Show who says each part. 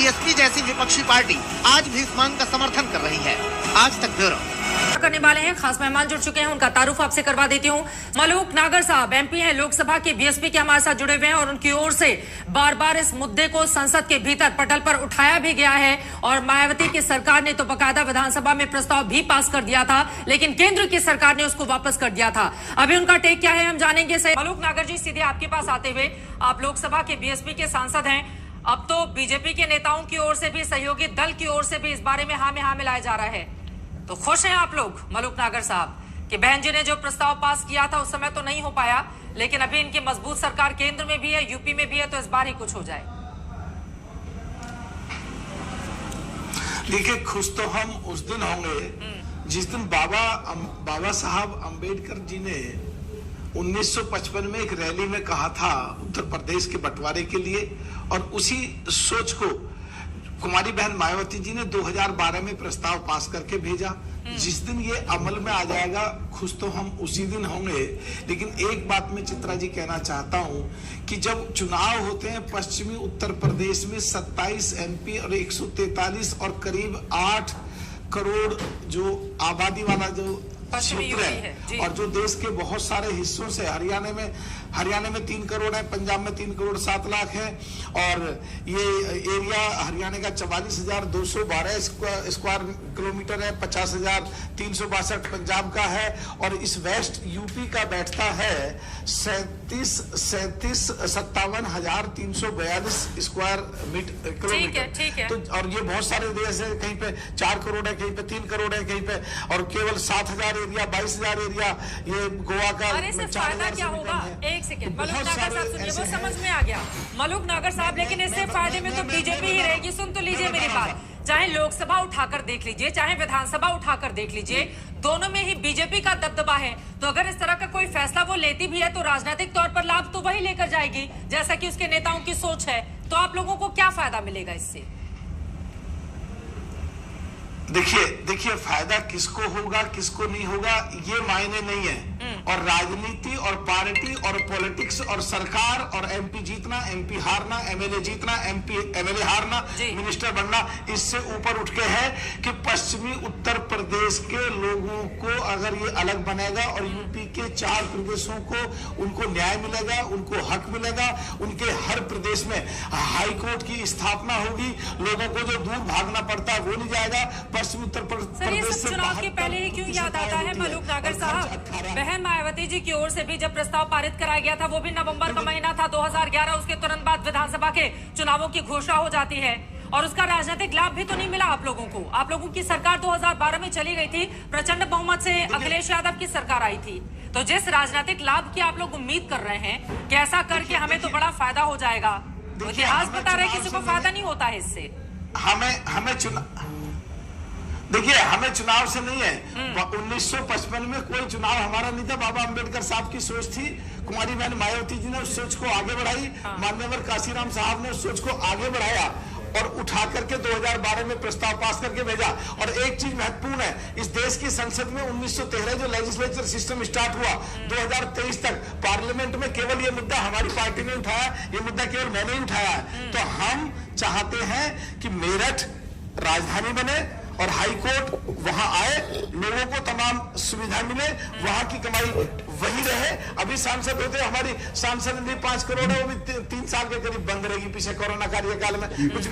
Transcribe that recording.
Speaker 1: BSP जैसी विपक्षी party आज भी इस मांग का समर्थन कर रही है। आज तक ब्यूरो
Speaker 2: करने वाले हैं, खास मेहमान जुड़ चुके हैं, उनका तारुफ आपसे करवा देती हूं। मलूक नागर साहब एमपी हैं लोकसभा के, बीएसपी के हमारे साथ जुड़े हुए हैं और उनकी ओर से बार बार इस मुद्दे को संसद के भीतर पटल पर उठाया भी गया है और मायावती की सरकार ने तो बकायदा विधानसभा में प्रस्ताव भी पास कर दिया था, लेकिन केंद्र की सरकार ने उसको वापस कर दिया था। अभी उनका टेक क्या है हम जानेंगे। मलूक नागर जी, सीधे आपके पास आते हुए, आप लोकसभा के बीएसपी के सांसद हैं, अब तो बीजेपी के नेताओं की ओर से भी, सहयोगी दल की ओर से भी इस बारे में हाँ में हाँ मिलाया जा रहा है, तो खुश हैं आप लोग मलूक नागर साहब कि बहन जी ने जो प्रस्ताव पास किया था उस समय तो नहीं हो पाया, लेकिन अभी इनकी मजबूत सरकार केंद्र में भी है, यूपी में भी है, तो इस बार ही कुछ हो जाए।
Speaker 3: देखिए, खुश तो हम उस दिन होंगे जिस दिन बाबा साहब अंबेडकर जी ने 1955 में एक रैली में कहा था उत्तर प्रदेश के बंटवारे के लिए, और उसी सोच को कुमारी बहन मायावती जी ने 2012 में प्रस्ताव पास करके भेजा। जिस दिन ये अमल में आ जाएगा, खुश तो हम उसी दिन होंगे। लेकिन एक बात मैं चित्रा जी कहना चाहता हूं कि जब चुनाव होते हैं पश्चिमी उत्तर प्रदेश में 27 एमपी और 143 और करीब 8 करोड़ जो आबादी वाला जो क्षेत्र है, और जो देश के बहुत सारे हिस्सों से, हरियाणा में 3 करोड़ है, पंजाब में 3 करोड़ 7 लाख है, और ये एरिया हरियाणा का 44,212 स्क्वायर किलोमीटर है, 50,362 पंजाब का है, और इस वेस्ट यूपी का बैठता है 57,342 स्क्वायर किलोमीटर। तो और ये बहुत सारे देश है, कहीं पे 4 करोड़ है, कहीं पे 3 करोड़ है, कहीं पे, और केवल 7,000 एरिया, 22,000 एरिया ये गोवा का।
Speaker 2: अरे इससे फायदा क्या होगा? एक सेकंड, मलूक नागर साहब सुनिए, वो समझ में आ गया मलूक नागर साहब, लेकिन इससे फायदे में तो बीजेपी ही रहेगी। सुन तो लीजिए मेरी बात, चाहे लोकसभा उठाकर देख लीजिए, चाहे विधानसभा उठाकर देख लीजिए, दोनों में ही बीजेपी का दबदबा है। तो अगर इस तरह का कोई फैसला वो लेती भी है तो राजनीतिक तौर पर लाभ तो वही लेकर जाएगी, जैसा कि उसके नेताओं की सोच है। तो आप लोगों को क्या फायदा मिलेगा इससे?
Speaker 3: देखिए फायदा किसको होगा किसको नहीं होगा ये मायने नहीं है, और राजनीति और पार्टी और पॉलिटिक्स और सरकार और एमपी जीतना, एमपी हारना, एमएलए जीतना, एमएलए हारना, मिनिस्टर बनना, इससे ऊपर उठ के है कि पश्चिमी उत्तर प्रदेश के लोगों को अगर ये अलग बनेगा और यूपी के 4 प्रदेशों को उनको न्याय मिलेगा, उनको हक मिलेगा, उनके हर प्रदेश में हाई कोर्ट की स्थापना होगी, लोगों को जो दूर भागना पड़ता है वो नहीं जाएगा। पश्चिमी उत्तर प्रदेश से
Speaker 2: चुनाव के पहले ही क्यों याद आता है मलूक नागर साहब, बहन मायावती जी की ओर से भी जब प्रस्ताव पारित कराया गया था, वो भी नवंबर का महीना था 2011, उसके तुरंत बाद विधानसभा के चुनावों की घोषणा हो जाती है, और उसका राजनीतिक लाभ भी तो नहीं मिला आप लोगों को। आप लोगों की सरकार 2012 में चली गई थी, प्रचंड बहुमत से अखिलेश यादव की सरकार आई थी। तो जिस राजनीतिक लाभ की आप लोग उम्मीद कर रहे हैं कि ऐसा करके हमें तो बड़ा फायदा हो जाएगा, तो इतिहास बता रहे किसी को फायदा नहीं होता है इससे।
Speaker 3: हमें चुनाव से नहीं है। 1955 में कोई चुनाव हमारा नहीं था, बाबा अंबेडकर साहब की सोच थी, कुमारी बहन मायावती जी ने उस सोच को आगे बढ़ाई, मान्यवर काशीराम साहब ने उस सोच को आगे बढ़ाया और उठा करके 2012 में प्रस्ताव पास करके भेजा। और एक चीज महत्वपूर्ण है, इस देश की संसद में 1913 जो लेजिस्लेचर सिस्टम स्टार्ट हुआ 2023 तक, पार्लियामेंट में केवल ये मुद्दा हमारी पार्टी ने उठाया, ये मुद्दा केवल मैंने ही उठाया है। तो हम चाहते हैं कि मेरठ राजधानी बने और हाई कोर्ट वहां आए, लोगों को तमाम सुविधा मिले, वहां की कमाई वही रहे। अभी सांसद होते, हमारी सांसद 5 करोड़ है, वो भी 3 साल के करीब बंद रहेगी पीछे कोरोना कार्यकाल में, कुछ